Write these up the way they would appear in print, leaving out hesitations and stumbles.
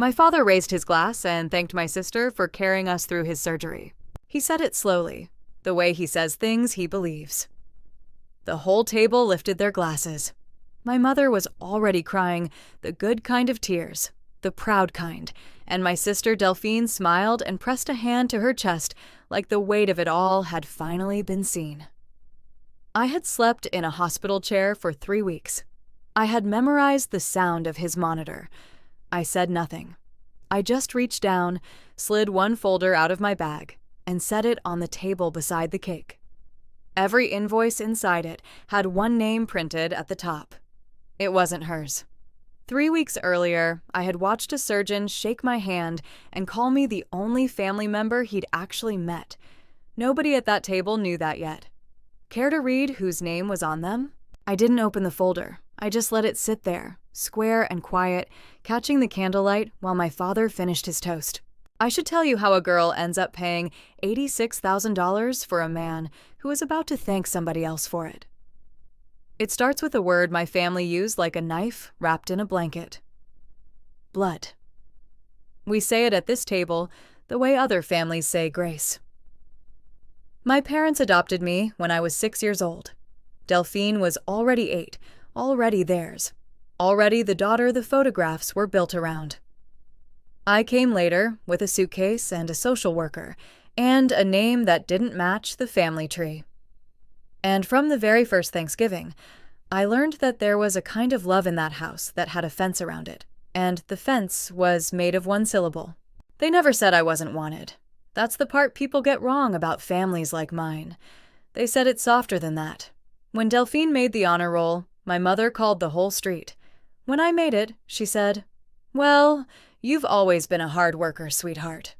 My father raised his glass and thanked my sister for carrying us through his surgery. He said it slowly, the way he says things he believes. The whole table lifted their glasses. My mother was already crying, the good kind of tears, the proud kind, and my sister Delphine smiled and pressed a hand to her chest like the weight of it all had finally been seen. I had slept in a hospital chair for 3 weeks. I had memorized the sound of his monitor. I said nothing. I just reached down, slid one folder out of my bag, and set it on the table beside the cake. Every invoice inside it had one name printed at the top. It wasn't hers. 3 weeks earlier, I had watched a surgeon shake my hand and call me the only family member he'd actually met. Nobody at that table knew that yet. Care to read whose name was on them? I didn't open the folder. I just let it sit there, square and quiet, catching the candlelight while my father finished his toast. I should tell you how a girl ends up paying $86,000 for a man who is about to thank somebody else for it. It starts with a word my family used like a knife wrapped in a blanket. Blood. We say it at this table the way other families say grace. My parents adopted me when I was 6 years old. Delphine was already 8, already theirs. Already the daughter the photographs were built around. I came later with a suitcase and a social worker, and a name that didn't match the family tree. And from the very first Thanksgiving, I learned that there was a kind of love in that house that had a fence around it, and the fence was made of one syllable. They never said I wasn't wanted. That's the part people get wrong about families like mine. They said it's softer than that. When Delphine made the honor roll, my mother called the whole street. When I made it, she said, "Well, you've always been a hard worker, sweetheart."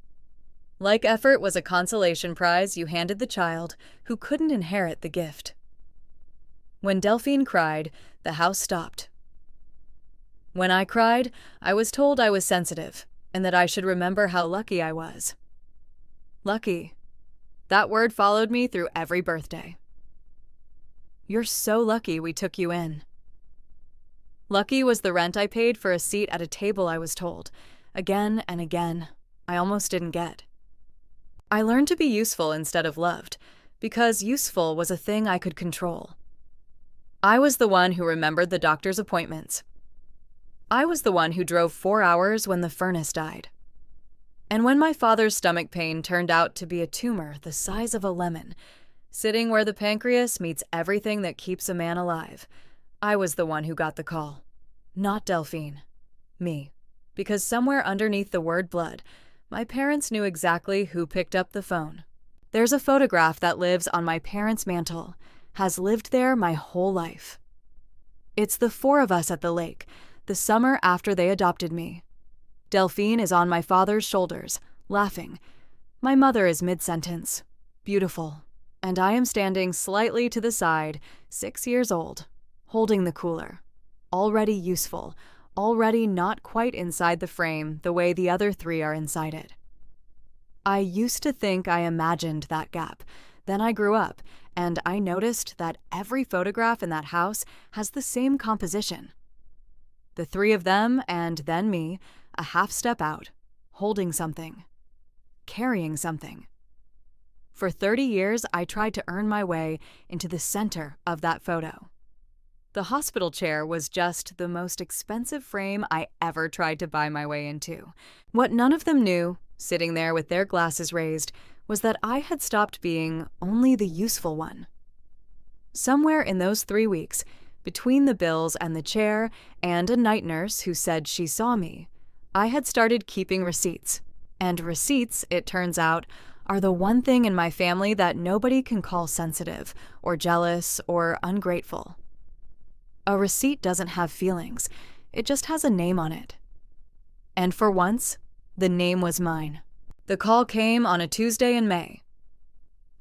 Like effort was a consolation prize you handed the child who couldn't inherit the gift. When Delphine cried, the house stopped. When I cried, I was told I was sensitive and that I should remember how lucky I was. Lucky. That word followed me through every birthday. You're so lucky we took you in. Lucky was the rent I paid for a seat at a table I was told, again and again, I almost didn't get. I learned to be useful instead of loved, because useful was a thing I could control. I was the one who remembered the doctor's appointments. I was the one who drove 4 hours when the furnace died. And when my father's stomach pain turned out to be a tumor the size of a lemon, sitting where the pancreas meets everything that keeps a man alive, I was the one who got the call. Not Delphine. Me. Because somewhere underneath the word blood, my parents knew exactly who picked up the phone. There's a photograph that lives on my parents' mantle, has lived there my whole life. It's the 4 of us at the lake, the summer after they adopted me. Delphine is on my father's shoulders, laughing. My mother is mid-sentence, beautiful, and I am standing slightly to the side, 6 years old, holding the cooler, already useful, already not quite inside the frame the way the other 3 are inside it. I used to think I imagined that gap. Then I grew up, and I noticed that every photograph in that house has the same composition. The 3 of them, and then me, a half step out, holding something, carrying something. For 30 years, I tried to earn my way into the center of that photo. The hospital chair was just the most expensive frame I ever tried to buy my way into. What none of them knew, sitting there with their glasses raised, was that I had stopped being only the useful one. Somewhere in those 3 weeks, between the bills and the chair and a night nurse who said she saw me, I had started keeping receipts. And receipts, it turns out, are the one thing in my family that nobody can call sensitive or jealous or ungrateful. A receipt doesn't have feelings. It just has a name on it. And for once, the name was mine. The call came on a Tuesday in May.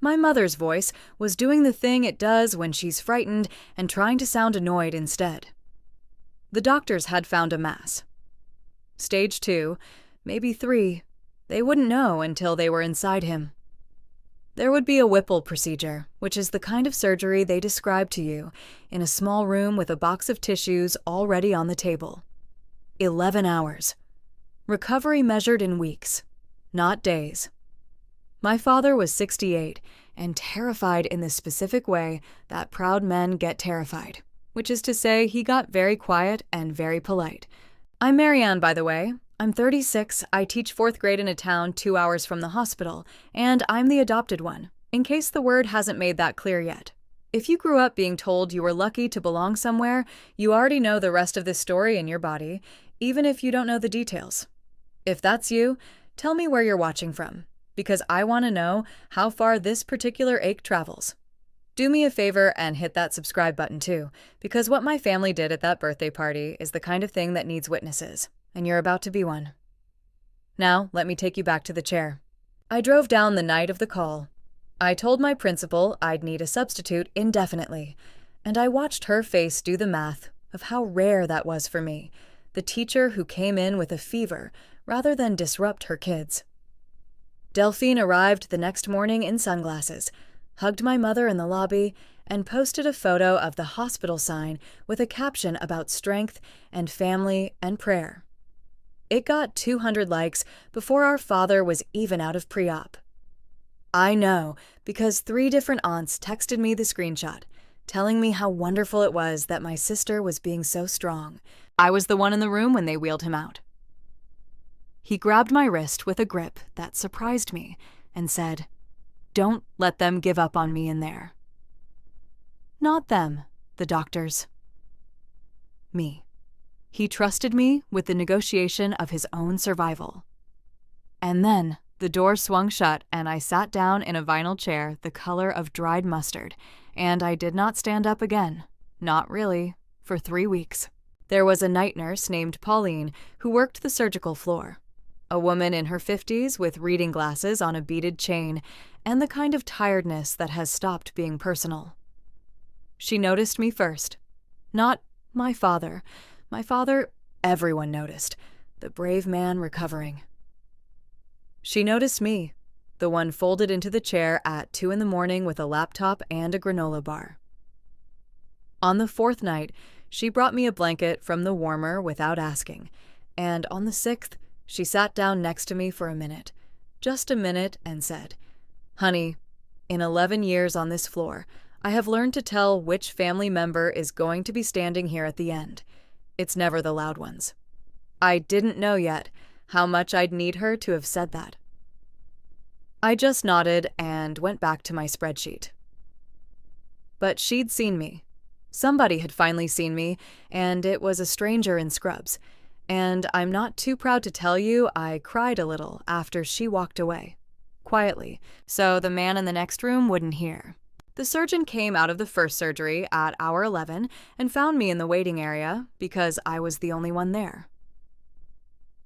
My mother's voice was doing the thing it does when she's frightened and trying to sound annoyed instead. The doctors had found a mass. Stage 2, maybe 3. They wouldn't know until they were inside him. There would be a Whipple procedure, which is the kind of surgery they describe to you, in a small room with a box of tissues already on the table. 11 hours. Recovery measured in weeks, not days. My father was 68 and terrified in the specific way that proud men get terrified, which is to say he got very quiet and very polite. I'm Marianne, by the way. I'm 36, I teach 4th grade in a town 2 hours from the hospital, and I'm the adopted one, in case the word hasn't made that clear yet. If you grew up being told you were lucky to belong somewhere, you already know the rest of this story in your body, even if you don't know the details. If that's you, tell me where you're watching from, because I want to know how far this particular ache travels. Do me a favor and hit that subscribe button too, because what my family did at that birthday party is the kind of thing that needs witnesses, and you're about to be one. Now, let me take you back to the chair. I drove down the night of the call. I told my principal I'd need a substitute indefinitely, and I watched her face do the math of how rare that was for me, the teacher who came in with a fever rather than disrupt her kids. Delphine arrived the next morning in sunglasses, hugged my mother in the lobby, and posted a photo of the hospital sign with a caption about strength and family and prayer. It got 200 likes before our father was even out of pre-op. I know, because 3 different aunts texted me the screenshot, telling me how wonderful it was that my sister was being so strong. I was the one in the room when they wheeled him out. He grabbed my wrist with a grip that surprised me and said, "Don't let them give up on me in there." Not them, the doctors. Me. He trusted me with the negotiation of his own survival. And then the door swung shut and I sat down in a vinyl chair the color of dried mustard, and I did not stand up again. Not really, for 3 weeks. There was a night nurse named Pauline who worked the surgical floor. A woman in her 50s with reading glasses on a beaded chain, and the kind of tiredness that has stopped being personal. She noticed me first. Not my father. My father, everyone noticed. The brave man recovering. She noticed me, the one folded into the chair at 2 a.m. with a laptop and a granola bar. On the 4th night, she brought me a blanket from the warmer without asking, and on the 6th, she sat down next to me for a minute, just a minute, and said, "Honey, in 11 years on this floor, I have learned to tell which family member is going to be standing here at the end. It's never the loud ones." I didn't know yet how much I'd need her to have said that. I just nodded and went back to my spreadsheet. But she'd seen me. Somebody had finally seen me, and it was a stranger in scrubs. And I'm not too proud to tell you I cried a little after she walked away, quietly, so the man in the next room wouldn't hear. The surgeon came out of the first surgery at hour 11 and found me in the waiting area because I was the only one there.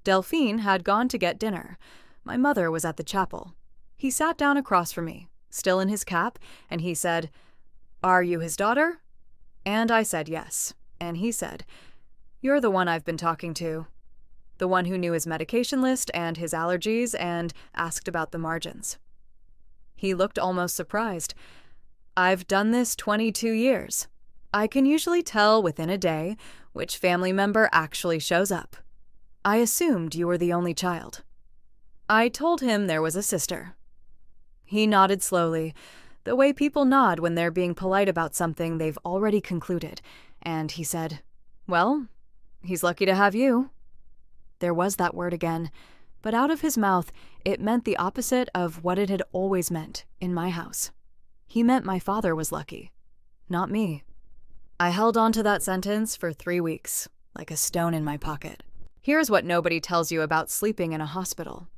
Delphine had gone to get dinner. My mother was at the chapel. He sat down across from me, still in his cap, and he said, "Are you his daughter?" And I said yes, and he said, "You're the one I've been talking to." The one who knew his medication list and his allergies and asked about the margins. He looked almost surprised. "I've done this 22 years. I can usually tell within a day which family member actually shows up. I assumed you were the only child." I told him there was a sister. He nodded slowly, the way people nod when they're being polite about something they've already concluded, and he said, "Well, he's lucky to have you." There was that word again, but out of his mouth it meant the opposite of what it had always meant in my house. He meant my father was lucky, not me. I held on to that sentence for 3 weeks, like a stone in my pocket. Here's what nobody tells you about sleeping in a hospital.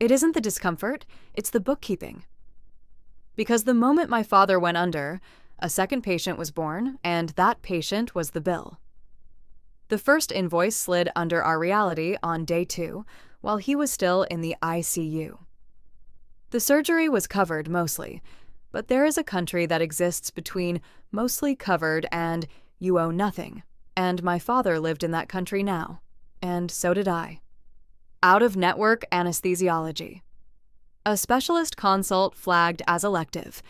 It isn't the discomfort, it's the bookkeeping. Because the moment my father went under, a second patient was born, and that patient was the bill. The first invoice slid under our reality on day 2, while he was still in the ICU. The surgery was covered mostly, but there is a country that exists between mostly covered and you owe nothing, and my father lived in that country now, and so did I. Out-of-network anesthesiology. A specialist consult flagged as elective.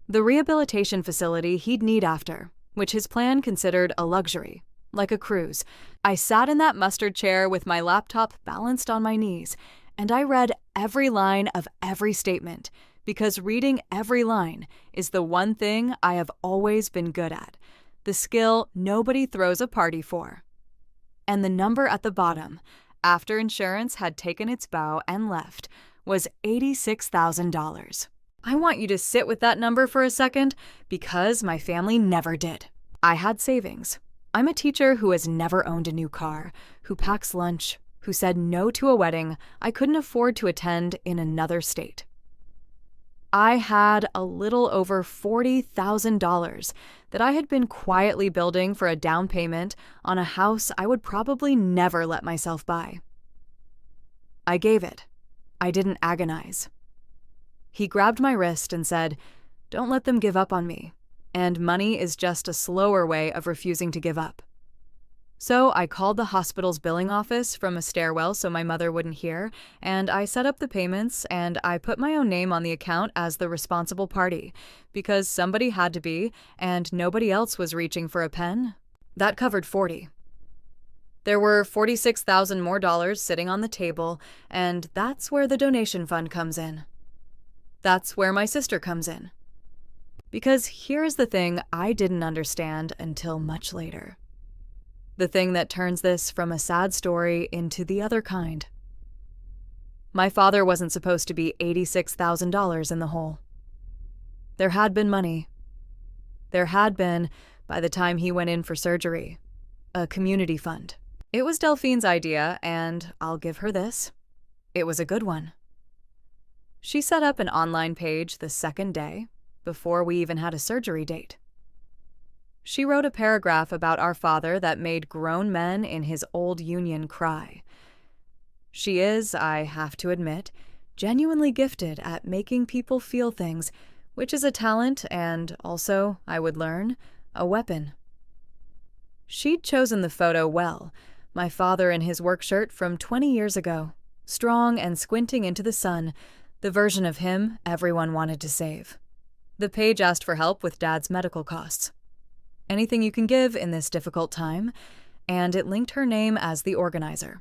The rehabilitation facility he'd need after, which his plan considered a luxury, like a cruise. I sat in that mustard chair with my laptop balanced on my knees, and I read every line of every statement, because reading every line is the one thing I have always been good at, the skill nobody throws a party for. And the number at the bottom, after insurance had taken its bow and left, was $86,000. I want you to sit with that number for a second, because my family never did. I had savings. I'm a teacher who has never owned a new car, who packs lunch, who said no to a wedding I couldn't afford to attend in another state. I had a little over $40,000 that I had been quietly building for a down payment on a house I would probably never let myself buy. I gave it. I didn't agonize. He grabbed my wrist and said, "Don't let them give up on me, and money is just a slower way of refusing to give up." So I called the hospital's billing office from a stairwell so my mother wouldn't hear, and I set up the payments, and I put my own name on the account as the responsible party, because somebody had to be, and nobody else was reaching for a pen. That covered 40. There were $46,000 more dollars sitting on the table, and that's where the donation fund comes in. That's where my sister comes in. Because here's the thing I didn't understand until much later. The thing that turns this from a sad story into the other kind. My father wasn't supposed to be $86,000 in the hole. There had been money. There had been, by the time he went in for surgery, a community fund. It was Delphine's idea, and I'll give her this. It was a good one. She set up an online page the second day, before we even had a surgery date. She wrote a paragraph about our father that made grown men in his old union cry. She is, I have to admit, genuinely gifted at making people feel things, which is a talent and also, I would learn, a weapon. She'd chosen the photo well, my father in his work shirt from 20 years ago, strong and squinting into the sun, the version of him everyone wanted to save. The page asked for help with Dad's medical costs. Anything you can give in this difficult time, and it linked her name as the organizer.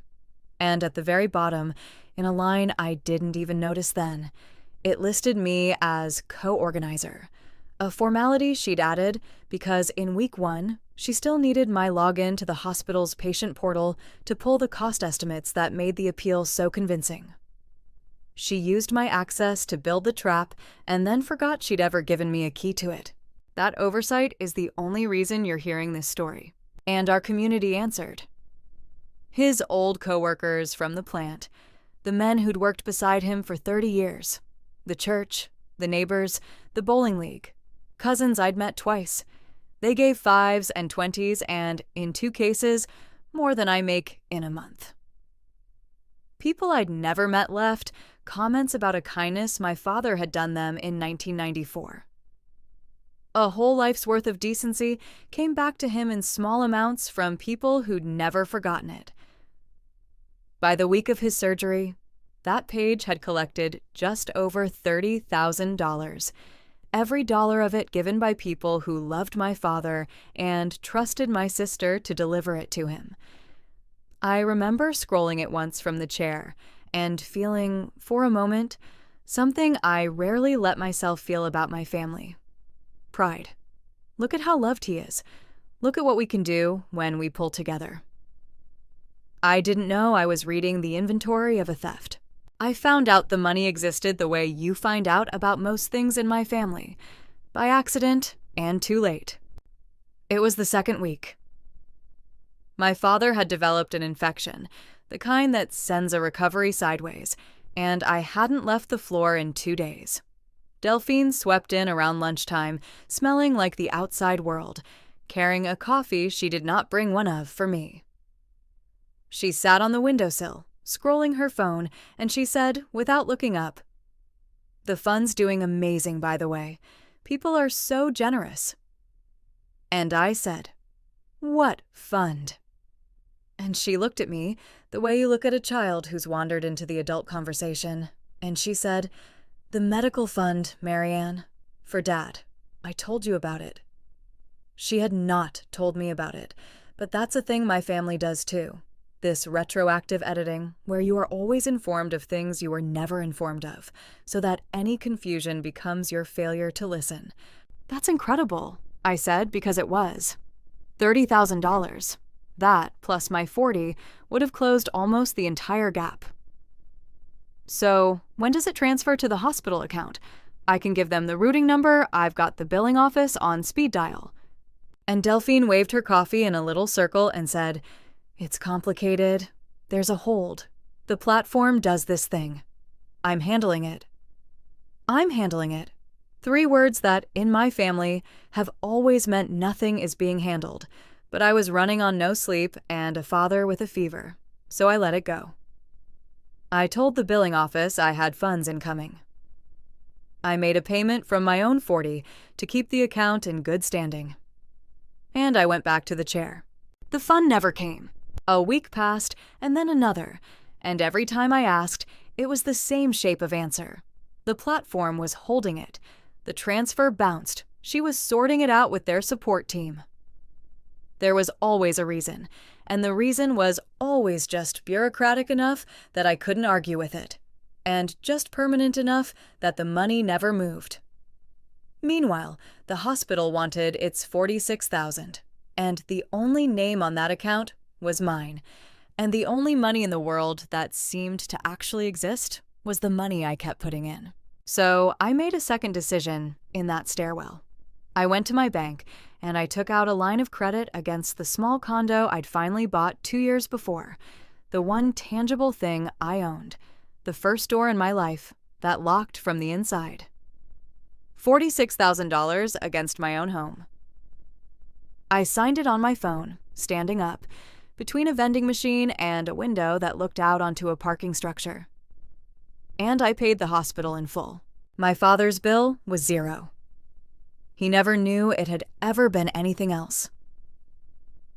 And at the very bottom, in a line I didn't even notice then, it listed me as co-organizer, a formality she'd added because in week 1, she still needed my login to the hospital's patient portal to pull the cost estimates that made the appeal so convincing. She used my access to build the trap and then forgot she'd ever given me a key to it. That oversight is the only reason you're hearing this story. And our community answered. His old coworkers from the plant, the men who'd worked beside him for 30 years, the church, the neighbors, the bowling league, cousins I'd met twice. They gave 5s and 20s and, in 2 cases, more than I make in a month. People I'd never met left comments about a kindness my father had done them in 1994. A whole life's worth of decency came back to him in small amounts from people who'd never forgotten it. By the week of his surgery, that page had collected just over $30,000, every dollar of it given by people who loved my father and trusted my sister to deliver it to him. I remember scrolling it once from the chair and feeling, for a moment, something I rarely let myself feel about my family. Pride. Look at how loved he is. Look at what we can do when we pull together. I didn't know I was reading the inventory of a theft. I found out the money existed the way you find out about most things in my family, by accident and too late. It was the second week. My father had developed an infection, the kind that sends a recovery sideways, and I hadn't left the floor in 2 days. Delphine swept in around lunchtime, smelling like the outside world, carrying a coffee she did not bring one of for me. She sat on the windowsill, scrolling her phone, and she said, without looking up, "The fund's doing amazing, by the way. People are so generous." And I said, "What fund?" And she looked at me the way you look at a child who's wandered into the adult conversation, and she said, "The medical fund, Marianne, for Dad. I told you about it." She had not told me about it, But that's a thing my family does too. This retroactive editing, where you are always informed of things you were never informed of, so that any confusion becomes your failure to listen. That's incredible, I said, because it was. $30,000. That, plus my 40, would have closed almost the entire gap. So, when does it transfer to the hospital account? I can give them the routing number. I've got the billing office on speed dial. And Delphine waved her coffee in a little circle and said, "It's complicated. There's a hold. The platform does this thing. I'm handling it." I'm handling it. 3 words that, in my family, have always meant nothing is being handled, but I was running on no sleep and a father with a fever, so I let it go. I told the billing office I had funds incoming. I made a payment from my own 40 to keep the account in good standing. And I went back to the chair. The fun never came. A week passed, and then another, and every time I asked, it was the same shape of answer. The platform was holding it. The transfer bounced. She was sorting it out with their support team. There was always a reason, and the reason was always just bureaucratic enough that I couldn't argue with it, and just permanent enough that the money never moved. Meanwhile, the hospital wanted its $46,000, and the only name on that account was mine, and the only money in the world that seemed to actually exist was the money I kept putting in. So I made a second decision in that stairwell. I went to my bank, and I took out a line of credit against the small condo I'd finally bought 2 years before, the one tangible thing I owned, the first door in my life that locked from the inside. $46,000 against my own home. I signed it on my phone, standing up, between a vending machine and a window that looked out onto a parking structure. And I paid the hospital in full. My father's bill was $0. He never knew it had ever been anything else.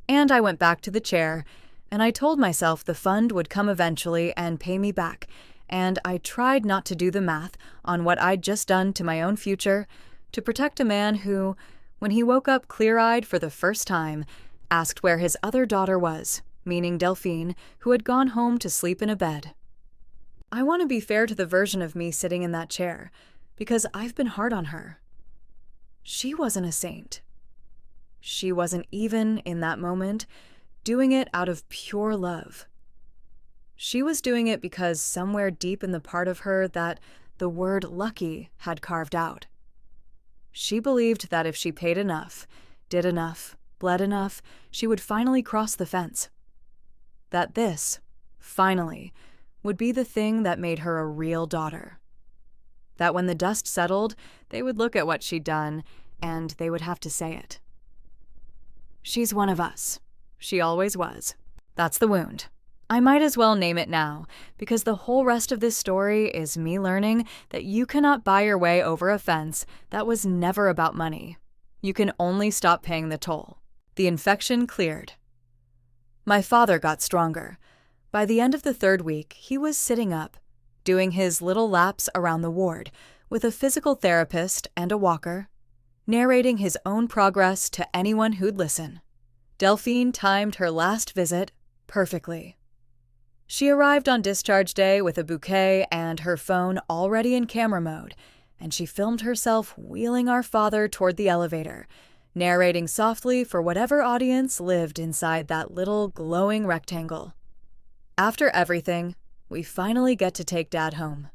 And I went back to the chair, and I told myself the fund would come eventually and pay me back, and I tried not to do the math on what I'd just done to my own future to protect a man who, when he woke up clear-eyed for the first time, asked where his other daughter was, meaning Delphine, who had gone home to sleep in a bed. I want to be fair to the version of me sitting in that chair, because I've been hard on her. She wasn't a saint. She wasn't even, in that moment, doing it out of pure love. She was doing it because somewhere deep in the part of her that the word lucky had carved out. She believed that if she paid enough, did enough, bled enough, she would finally cross the fence. That this, finally, would be the thing that made her a real daughter. That when the dust settled, they would look at what she'd done, and they would have to say it. She's one of us. She always was. That's the wound. I might as well name it now, because the whole rest of this story is me learning that you cannot buy your way over a fence that was never about money. You can only stop paying the toll. The infection cleared. My father got stronger. By the end of the 3rd week, he was sitting up, doing his little laps around the ward, with a physical therapist and a walker, narrating his own progress to anyone who'd listen. Delphine timed her last visit perfectly. She arrived on discharge day with a bouquet and her phone already in camera mode, and she filmed herself wheeling our father toward the elevator, narrating softly for whatever audience lived inside that little glowing rectangle. After everything, we finally get to take Dad home.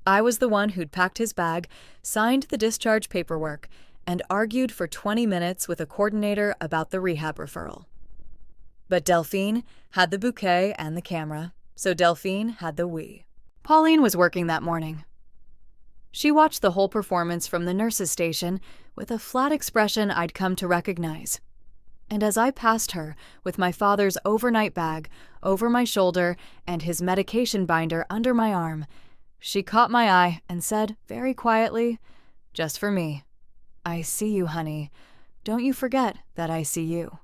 I was the one who'd packed his bag, signed the discharge paperwork, and argued for 20 minutes with a coordinator about the rehab referral. But Delphine had the bouquet and the camera, so Delphine had the we. Pauline was working that morning. She watched the whole performance from the nurse's station with a flat expression I'd come to recognize. And as I passed her, with my father's overnight bag over my shoulder and his medication binder under my arm, she caught my eye and said very quietly, just for me, "I see you, honey. Don't you forget that I see you."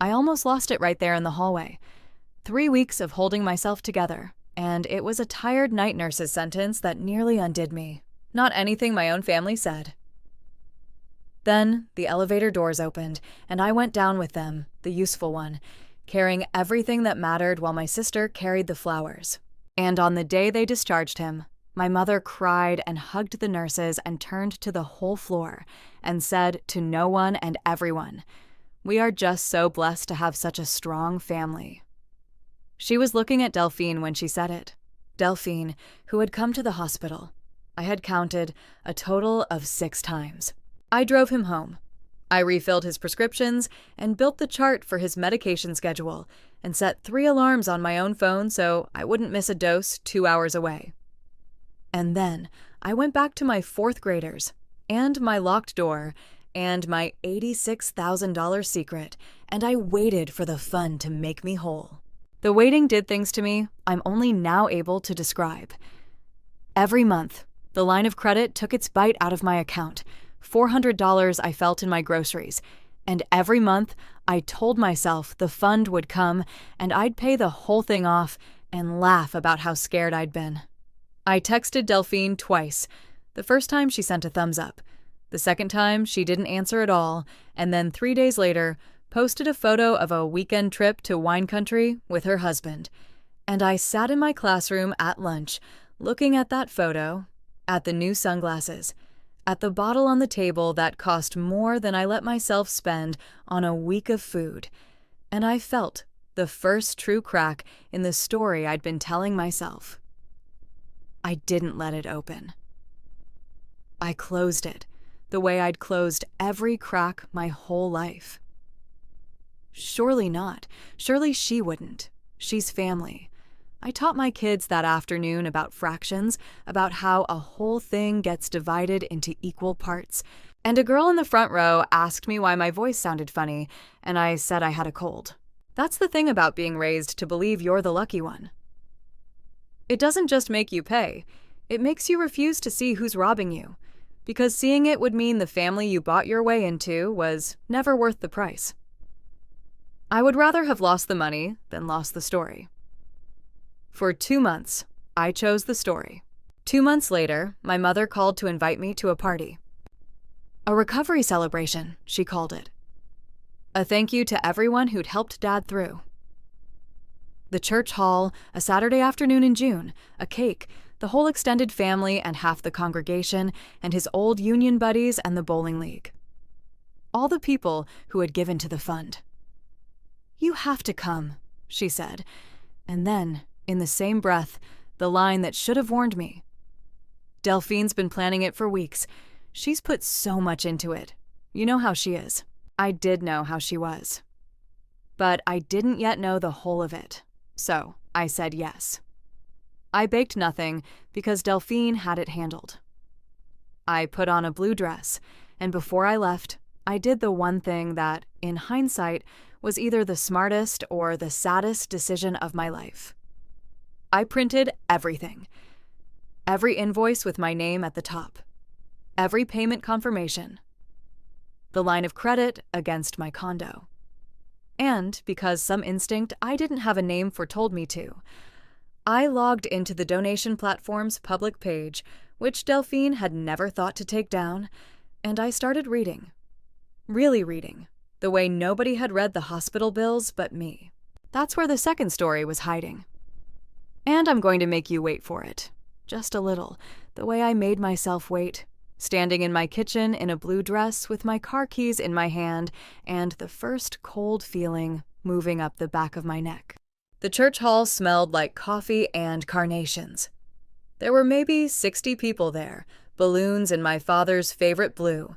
I almost lost it right there in the hallway. 3 weeks of holding myself together, and it was a tired night nurse's sentence that nearly undid me. Not anything my own family said. Then the elevator doors opened, and I went down with them, the useful one, carrying everything that mattered while my sister carried the flowers. And on the day they discharged him, my mother cried and hugged the nurses and turned to the whole floor and said to no one and everyone, "We are just so blessed to have such a strong family." She was looking at Delphine when she said it. Delphine, who had come to the hospital. I had counted a total of 6 times. I drove him home. I refilled his prescriptions and built the chart for his medication schedule and set 3 alarms on my own phone so I wouldn't miss a dose 2 hours away. And then I went back to my 4th graders and my locked door and my $86,000 secret, and I waited for the fun to make me whole. The waiting did things to me I'm only now able to describe. Every month, the line of credit took its bite out of my account. $400 I felt in my groceries, and every month I told myself the fund would come and I'd pay the whole thing off and laugh about how scared I'd been. I texted Delphine twice. The first time she sent a thumbs up. The second time she didn't answer at all, and then 3 days later posted a photo of a weekend trip to wine country with her husband. And I sat in my classroom at lunch, looking at that photo, at the new sunglasses, at the bottle on the table that cost more than I let myself spend on a week of food, and I felt the first true crack in the story I'd been telling myself. I didn't let it open. I closed it, the way I'd closed every crack my whole life. Surely not. Surely she wouldn't. She's family. I taught my kids that afternoon about fractions, about how a whole thing gets divided into equal parts, and a girl in the front row asked me why my voice sounded funny, and I said I had a cold. That's the thing about being raised to believe you're the lucky one. It doesn't just make you pay, it makes you refuse to see who's robbing you, because seeing it would mean the family you bought your way into was never worth the price. I would rather have lost the money than lost the story. For 2 months, I chose the story. 2 months later, my mother called to invite me to a party. A recovery celebration, she called it. A thank you to everyone who'd helped Dad through. The church hall, a Saturday afternoon in June, a cake, the whole extended family and half the congregation, and his old union buddies and the bowling league. All the people who had given to the fund. "You have to come," she said, and then, in the same breath, the line that should have warned me. "Delphine's been planning it for weeks. She's put so much into it. You know how she is." I did know how she was. But I didn't yet know the whole of it, so I said yes. I baked nothing because Delphine had it handled. I put on a blue dress, and before I left, I did the one thing that, in hindsight, was either the smartest or the saddest decision of my life. I printed everything. Every invoice with my name at the top. Every payment confirmation. The line of credit against my condo. And, because some instinct I didn't have a name for told me to, I logged into the donation platform's public page, which Delphine had never thought to take down, and I started reading. Really reading. The way nobody had read the hospital bills but me. That's where the second story was hiding. And I'm going to make you wait for it. Just a little, the way I made myself wait, standing in my kitchen in a blue dress with my car keys in my hand and the first cold feeling moving up the back of my neck. The church hall smelled like coffee and carnations. There were maybe 60 people there, balloons in my father's favorite blue,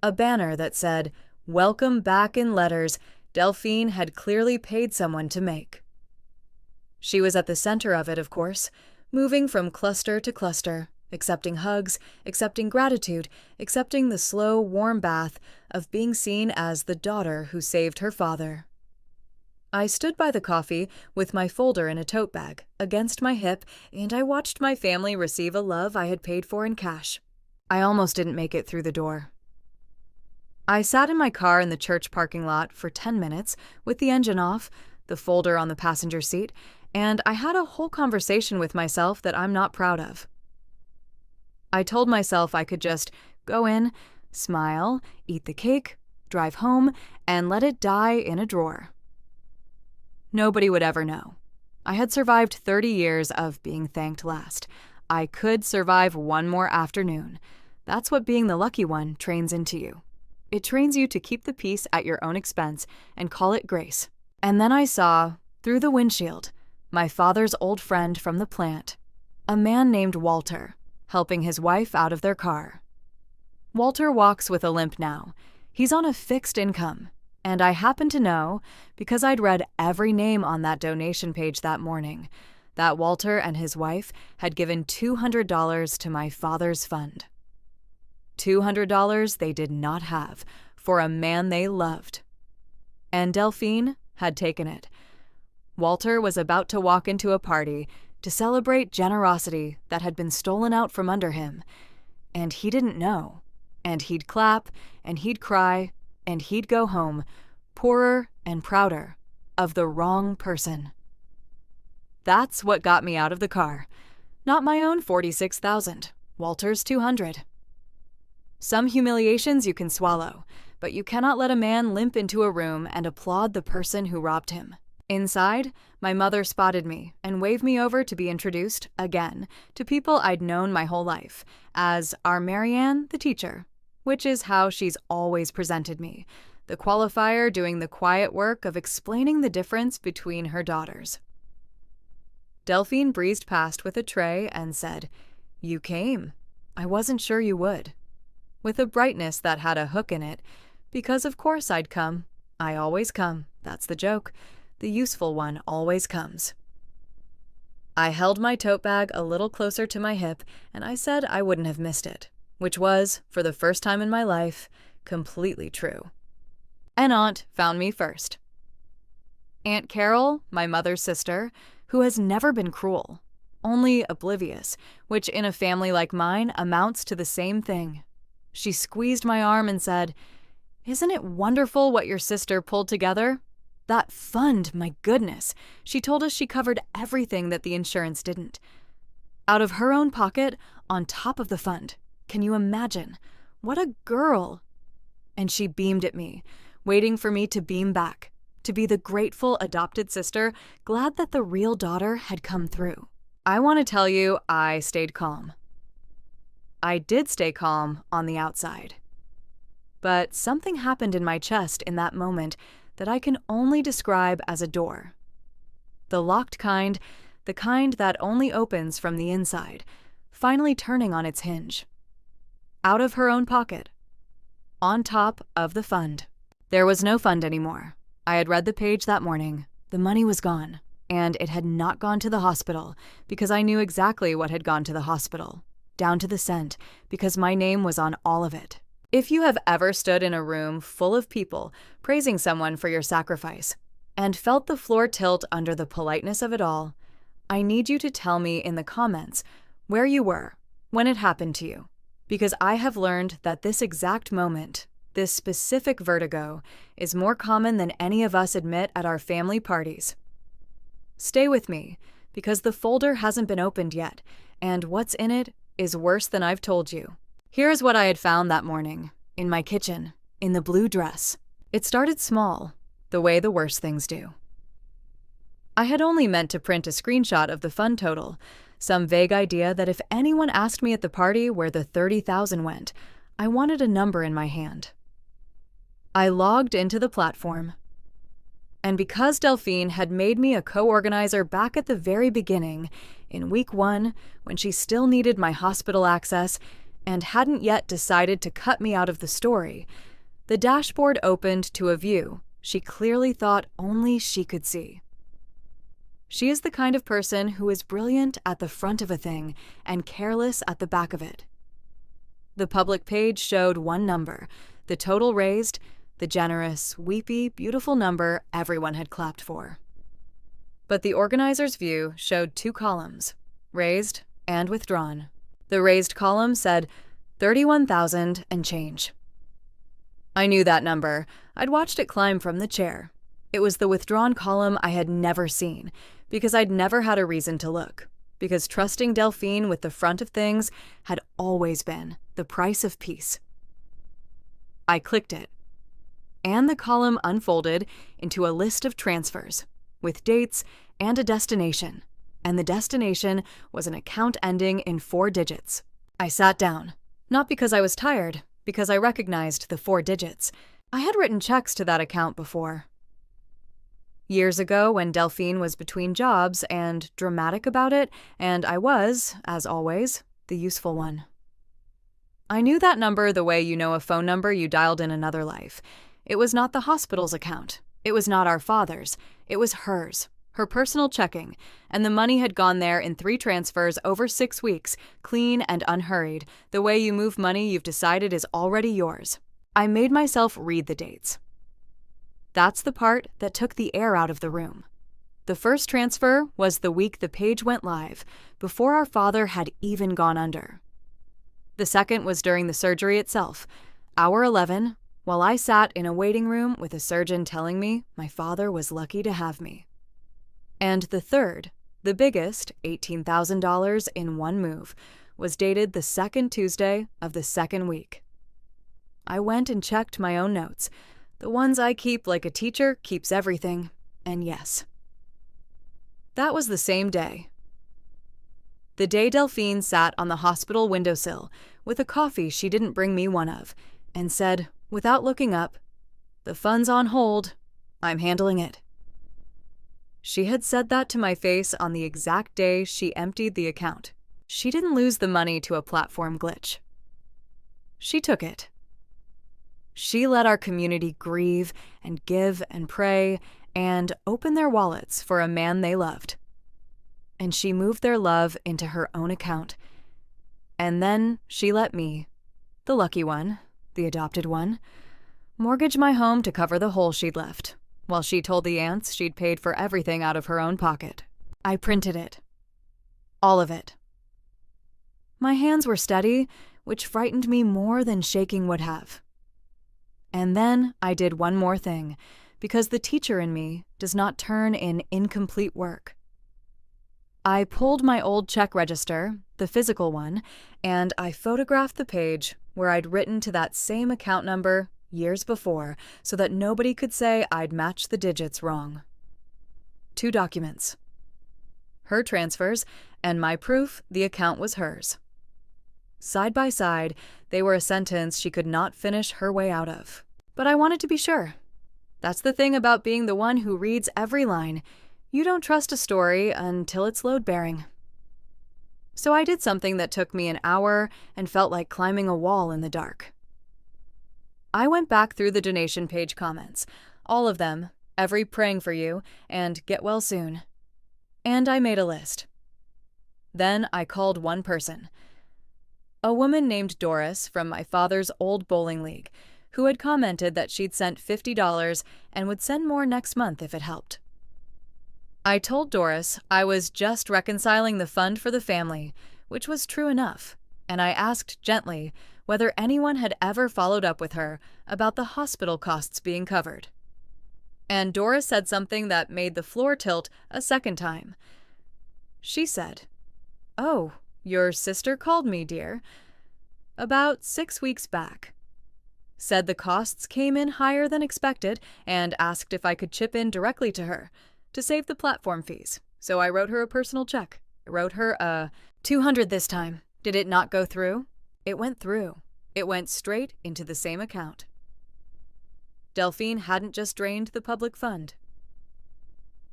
a banner that said, "Welcome back" in letters Delphine had clearly paid someone to make. She was at the center of it, of course, moving from cluster to cluster, accepting hugs, accepting gratitude, accepting the slow, warm bath of being seen as the daughter who saved her father. I stood by the coffee with my folder in a tote bag against my hip, and I watched my family receive a love I had paid for in cash. I almost didn't make it through the door. I sat in my car in the church parking lot for 10 minutes with the engine off, the folder on the passenger seat, and I had a whole conversation with myself that I'm not proud of. I told myself I could just go in, Smile, eat the cake, drive home, and let it die in a drawer. Nobody would ever know. I had survived 30 years of being thanked last. I could survive one more afternoon. That's what being the lucky one trains into you. It trains you to keep the peace at your own expense and call it grace. And then I saw, through the windshield, my father's old friend from the plant, a man named Walter, helping his wife out of their car. Walter walks with a limp now. He's on a fixed income, and I happen to know, because I'd read every name on that donation page that morning, that Walter and his wife had given $200 to my father's fund. $200 they did not have for a man they loved. And Delphine had taken it. Walter was about to walk into a party to celebrate generosity that had been stolen out from under him, and he didn't know. And he'd clap, and he'd cry, and he'd go home, poorer and prouder, of the wrong person. That's what got me out of the car. Not my own $46,000, Walter's $200. Some humiliations you can swallow, but you cannot let a man limp into a room and applaud the person who robbed him. Inside, my mother spotted me and waved me over to be introduced, again, to people I'd known my whole life, as our Marianne, the teacher, which is how she's always presented me, the qualifier doing the quiet work of explaining the difference between her daughters. Delphine breezed past with a tray and said, "You came. I wasn't sure you would," with a brightness that had a hook in it, because of course I'd come. I always come. That's the joke. The useful one always comes. I held my tote bag a little closer to my hip, and I said I wouldn't have missed it, which was, for the first time in my life, completely true. An aunt found me first. Aunt Carol, my mother's sister, who has never been cruel, only oblivious, which in a family like mine amounts to the same thing. She squeezed my arm and said, "Isn't it wonderful what your sister pulled together? That fund, my goodness. She told us she covered everything that the insurance didn't. Out of her own pocket, on top of the fund. Can you imagine? What a girl!" And she beamed at me, waiting for me to beam back, to be the grateful adopted sister, glad that the real daughter had come through. I want to tell you, I stayed calm. I did stay calm on the outside. But something happened in my chest in that moment that I can only describe as a door. The locked kind, the kind that only opens from the inside, finally turning on its hinge. Out of her own pocket. On top of the fund. There was no fund anymore. I had read the page that morning. The money was gone, and it had not gone to the hospital because I knew exactly what had gone to the hospital, down to the cent, because my name was on all of it. If you have ever stood in a room full of people praising someone for your sacrifice and felt the floor tilt under the politeness of it all, I need you to tell me in the comments where you were when it happened to you, because I have learned that this exact moment, this specific vertigo, is more common than any of us admit at our family parties. Stay with me, because the folder hasn't been opened yet, and what's in it is worse than I've told you. Here's what I had found that morning, in my kitchen, in the blue dress. It started small, the way the worst things do. I had only meant to print a screenshot of the fund total, some vague idea that if anyone asked me at the party where the $30,000 went, I wanted a number in my hand. I logged into the platform. And because Delphine had made me a co-organizer back at the very beginning, in week 1, when she still needed my hospital access and hadn't yet decided to cut me out of the story, the dashboard opened to a view she clearly thought only she could see. She is the kind of person who is brilliant at the front of a thing and careless at the back of it. The public page showed one number, the total raised, the generous, weepy, beautiful number everyone had clapped for. But the organizer's view showed 2 columns, raised and withdrawn. The raised column said 31,000 and change. I knew that number. I'd watched it climb from the chair. It was the withdrawn column I had never seen, because I'd never had a reason to look, because trusting Delphine with the front of things had always been the price of peace. I clicked it, and the column unfolded into a list of transfers with dates and a destination, and the destination was an account ending in 4 digits. I sat down, not because I was tired, because I recognized the 4 digits. I had written checks to that account before. Years ago, when Delphine was between jobs and dramatic about it, and I was, as always, the useful one. I knew that number the way you know a phone number you dialed in another life. It was not the hospital's account. It was not our father's. It was hers, her personal checking, and the money had gone there in 3 transfers over 6 weeks, clean and unhurried, the way you move money you've decided is already yours. I made myself read the dates. That's the part that took the air out of the room. The first transfer was the week the page went live, before our father had even gone under. The second was during the surgery itself, hour 11, while I sat in a waiting room with a surgeon telling me my father was lucky to have me. And the third, the biggest, $18,000 in one move, was dated the second Tuesday of the second week. I went and checked my own notes, the ones I keep like a teacher keeps everything, and yes. That was the same day. The day Delphine sat on the hospital windowsill with a coffee she didn't bring me one of, and said, without looking up, "The fund's on hold. I'm handling it." She had said that to my face on the exact day she emptied the account. She didn't lose the money to a platform glitch. She took it. She let our community grieve and give and pray and open their wallets for a man they loved. And she moved their love into her own account. And then she let me, the lucky one, the adopted one, mortgage my home to cover the hole she'd left, while she told the aunts she'd paid for everything out of her own pocket. I printed it. All of it. My hands were steady, which frightened me more than shaking would have. And then I did one more thing, because the teacher in me does not turn in incomplete work. I pulled my old check register, the physical one, and I photographed the page where I'd written to that same account number years before so that nobody could say I'd matched the digits wrong. 2 documents. Her transfers, and my proof the account was hers. Side by side, they were a sentence she could not finish her way out of. But I wanted to be sure. That's the thing about being the one who reads every line. You don't trust a story until it's load-bearing. So I did something that took me an hour and felt like climbing a wall in the dark. I went back through the donation page comments, all of them, every praying for you, and get well soon. And I made a list. Then I called one person. A woman named Doris from my father's old bowling league, who had commented that she'd sent $50 and would send more next month if it helped. I told Doris I was just reconciling the fund for the family, which was true enough, and I asked gently whether anyone had ever followed up with her about the hospital costs being covered. And Doris said something that made the floor tilt a second time. She said, "Oh, your sister called me, dear, about 6 weeks back. Said the costs came in higher than expected and asked if I could chip in directly to her to save the platform fees. So I wrote her a personal check. I wrote her $200 this time. Did it not go through? It went through. It went straight into the same account." Delphine hadn't just drained the public fund.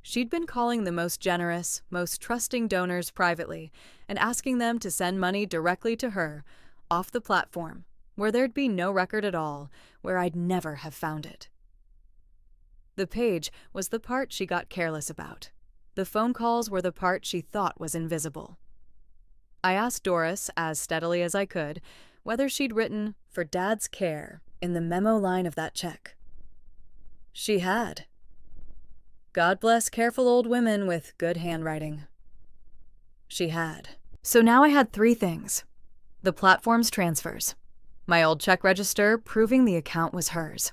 She'd been calling the most generous, most trusting donors privately and asking them to send money directly to her, off the platform, where there'd be no record at all, where I'd never have found it. The page was the part she got careless about. The phone calls were the part she thought was invisible. I asked Doris, as steadily as I could, whether she'd written "for Dad's care" in the memo line of that check. She had. God bless careful old women with good handwriting. She had. So now I had 3 things. The platform's transfers, my old check register proving the account was hers,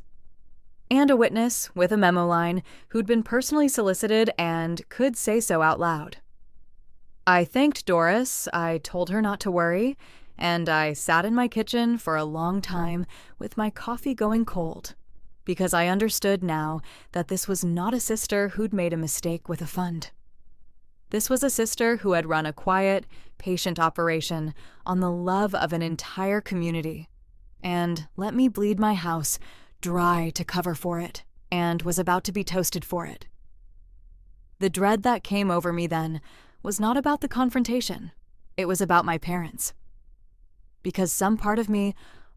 and a witness with a memo line who'd been personally solicited and could say so out loud. I thanked Doris, I told her not to worry, and I sat in my kitchen for a long time with my coffee going cold, because I understood now that this was not a sister who'd made a mistake with a fund. This was a sister who had run a quiet, patient operation on the love of an entire community, and let me bleed my house dry to cover for it, and was about to be toasted for it. The dread that came over me then was not about the confrontation. It was about my parents. Because some part of me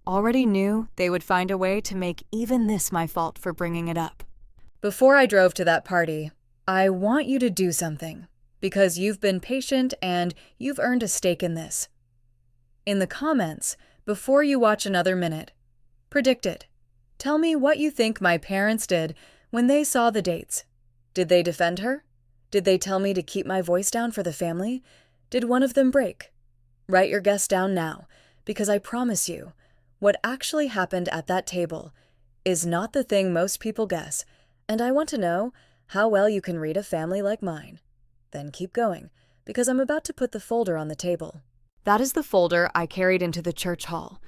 already knew they would find a way to make even this my fault for bringing it up. Before I drove to that party, I want you to do something, because you've been patient and you've earned a stake in this. In the comments, before you watch another minute, predict it. Tell me what you think my parents did when they saw the dates. Did they defend her? Did they tell me to keep my voice down for the family? Did one of them break? Write your guess down now, because I promise you, what actually happened at that table is not the thing most people guess, and I want to know how well you can read a family like mine. Then keep going, because I'm about to put the folder on the table. That is the folder I carried into the church hall.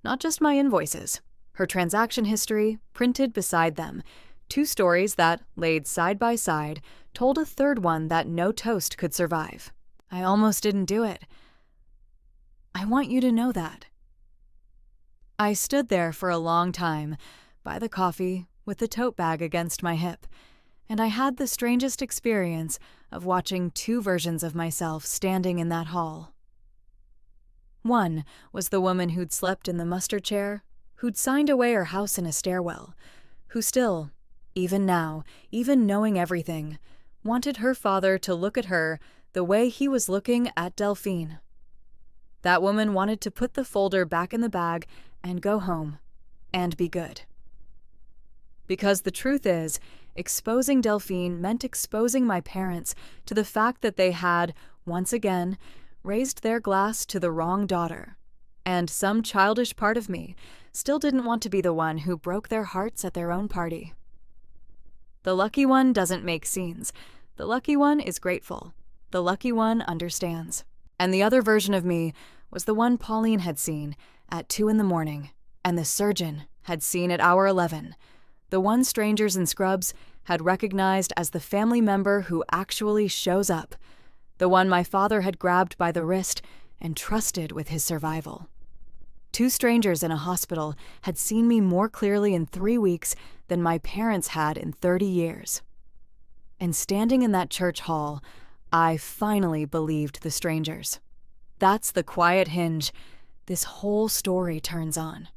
Not just my invoices, her transaction history printed beside them, 2 stories that, laid side by side, told a third one that no toast could survive. I almost didn't do it. I want you to know that. I stood there for a long time, by the coffee, with the tote bag against my hip, and I had the strangest experience of watching 2 versions of myself standing in that hall. One was the woman who'd slept in the mustard chair, who'd signed away her house in a stairwell, who still, even now, even knowing everything, wanted her father to look at her the way he was looking at Delphine. That woman wanted to put the folder back in the bag and go home, and be good. Because the truth is, exposing Delphine meant exposing my parents to the fact that they had, once again, raised their glass to the wrong daughter, and some childish part of me still didn't want to be the one who broke their hearts at their own party. The lucky one doesn't make scenes. The lucky one is grateful. The lucky one understands. And the other version of me was the one Pauline had seen at 2 a.m, and the surgeon had seen at hour 11. The one strangers in scrubs had recognized as the family member who actually shows up. The one my father had grabbed by the wrist and trusted with his survival. 2 strangers in a hospital had seen me more clearly in 3 weeks than my parents had in 30 years. And standing in that church hall, I finally believed the strangers. That's the quiet hinge this whole story turns on.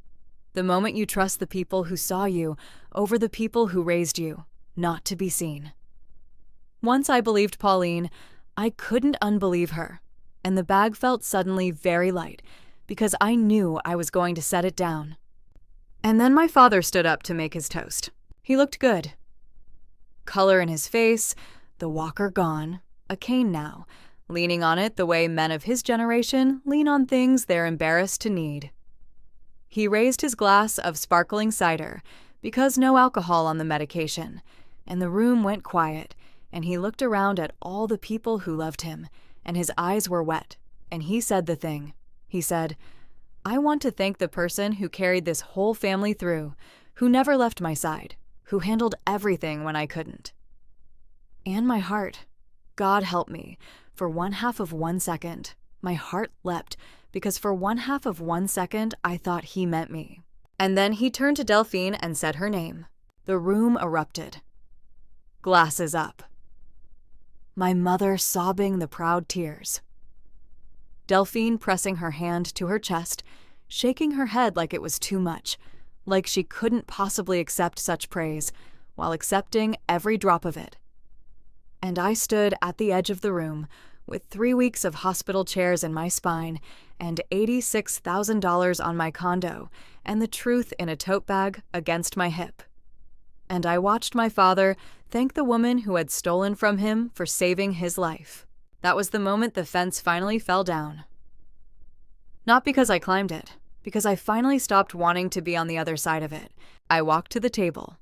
The moment you trust the people who saw you over the people who raised you, not to be seen. Once I believed Pauline, I couldn't unbelieve her, and the bag felt suddenly very light, because I knew I was going to set it down. And then my father stood up to make his toast. He looked good. Color in his face, the walker gone, a cane now, leaning on it the way men of his generation lean on things they're embarrassed to need. He raised his glass of sparkling cider, because no alcohol on the medication, and the room went quiet, and he looked around at all the people who loved him, and his eyes were wet, and he said the thing. He said, "I want to thank the person who carried this whole family through, who never left my side, who handled everything when I couldn't." And my heart, God help me, for 1/2 of 1 second, my heart leapt, because for 1/2 of 1 second I thought he meant me. And then he turned to Delphine and said her name. The room erupted. Glasses up. My mother sobbing the proud tears. Delphine pressing her hand to her chest, shaking her head like it was too much, like she couldn't possibly accept such praise, while accepting every drop of it. And I stood at the edge of the room, with 3 weeks of hospital chairs in my spine, and $86,000 on my condo, and the truth in a tote bag against my hip. And I watched my father thank the woman who had stolen from him for saving his life. That was the moment the fence finally fell down. Not because I climbed it, because I finally stopped wanting to be on the other side of it. I walked to the table.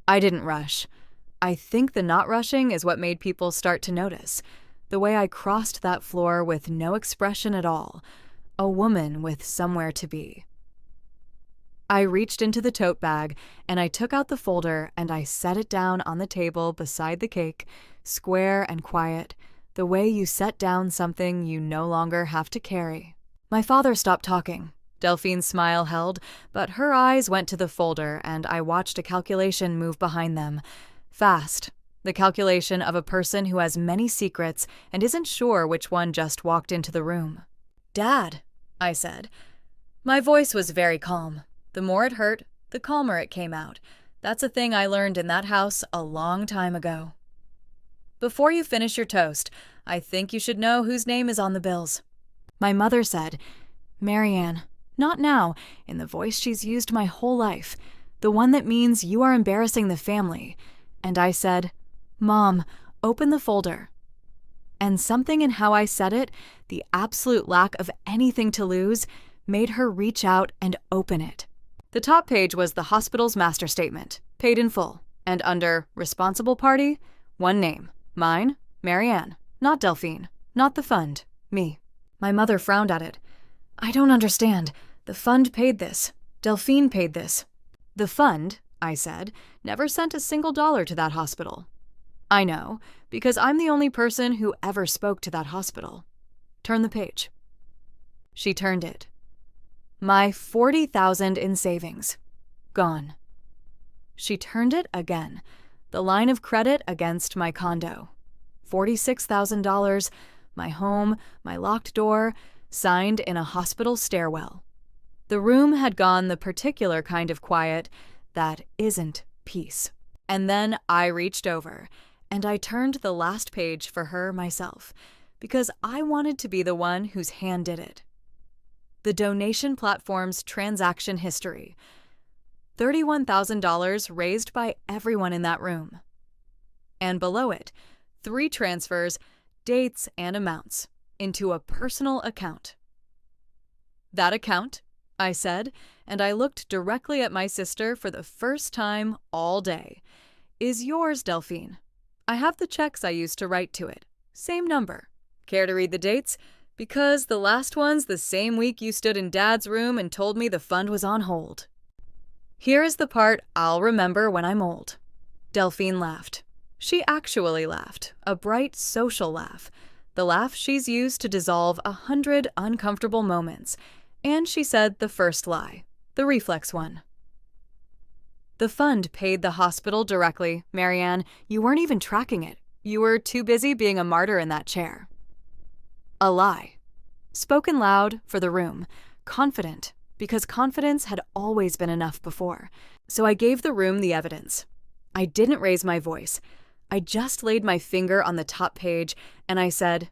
I didn't rush. I think the not rushing is what made people start to notice. The way I crossed that floor with no expression at all. a woman with somewhere to be. I reached into the tote bag and I took out the folder and I set it down on the table beside the cake, square and quiet, the way you set down something you no longer have to carry. My father stopped talking. Delphine's smile held, but her eyes went to the folder and I watched a calculation move behind them. Fast. The calculation of a person who has many secrets and isn't sure which one just walked into the room. "Dad," I said. My voice was very calm. The more it hurt, the calmer it came out. That's a thing I learned in that house a long time ago. "Before you finish your toast, I think you should know whose name is on the bills." My mother said, "Marianne, not now," in the voice she's used my whole life, the one that means you are embarrassing the family. And I said, "Mom, open the folder." And something in how I said it, the absolute lack of anything to lose, made her reach out and open it. The top page was the hospital's master statement, paid in full, and under Responsible Party, one name, mine, Marianne, not Delphine, not the fund, me. My mother frowned at it. "I don't understand. The fund paid this. Delphine paid this." "The fund," I said, "never sent a single dollar to that hospital." "I know, because I'm the only person who ever spoke to that hospital." "Turn the page." She turned it. My $40,000 in savings. Gone. She turned it again. The line of credit against my condo. $46,000, my home, my locked door, signed in a hospital stairwell. The room had gone the particular kind of quiet that isn't peace. And then I reached over, and I turned the last page for her myself, because I wanted to be the one whose hand did it. The donation platform's transaction history. $31,000 raised by everyone in that room. And below it, 3 transfers, dates and amounts, into a personal account. "That account," I said, and I looked directly at my sister for the first time all day, "is yours, Delphine. I have the checks I used to write to it. Same number. Care to read the dates? Because the last one's the same week you stood in Dad's room and told me the fund was on hold." Here is the part I'll remember when I'm old. Delphine laughed. She actually laughed, a bright social laugh, the laugh she's used to dissolve 100 uncomfortable moments, and she said the first lie, the reflex one. "The fund paid the hospital directly, Marianne. You weren't even tracking it. You were too busy being a martyr in that chair." A lie. Spoken loud for the room, confident, because confidence had always been enough before. So I gave the room the evidence. I didn't raise my voice. I just laid my finger on the top page and I said,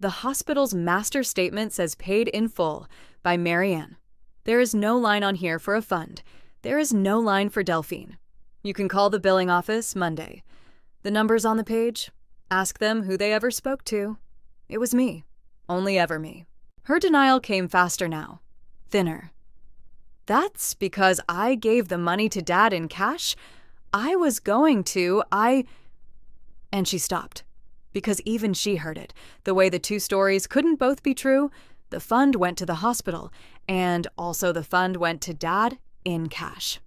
"The hospital's master statement says paid in full by Marianne. There is no line on here for a fund. There is no line for Delphine. You can call the billing office Monday. The number's on the page. Ask them who they ever spoke to. It was me. Only ever me." Her denial came faster now, thinner. "That's because I gave the money to Dad in cash? I was going to, And she stopped, because even she heard it, the way the 2 stories couldn't both be true. The fund went to the hospital, and also the fund went to Dad in cash.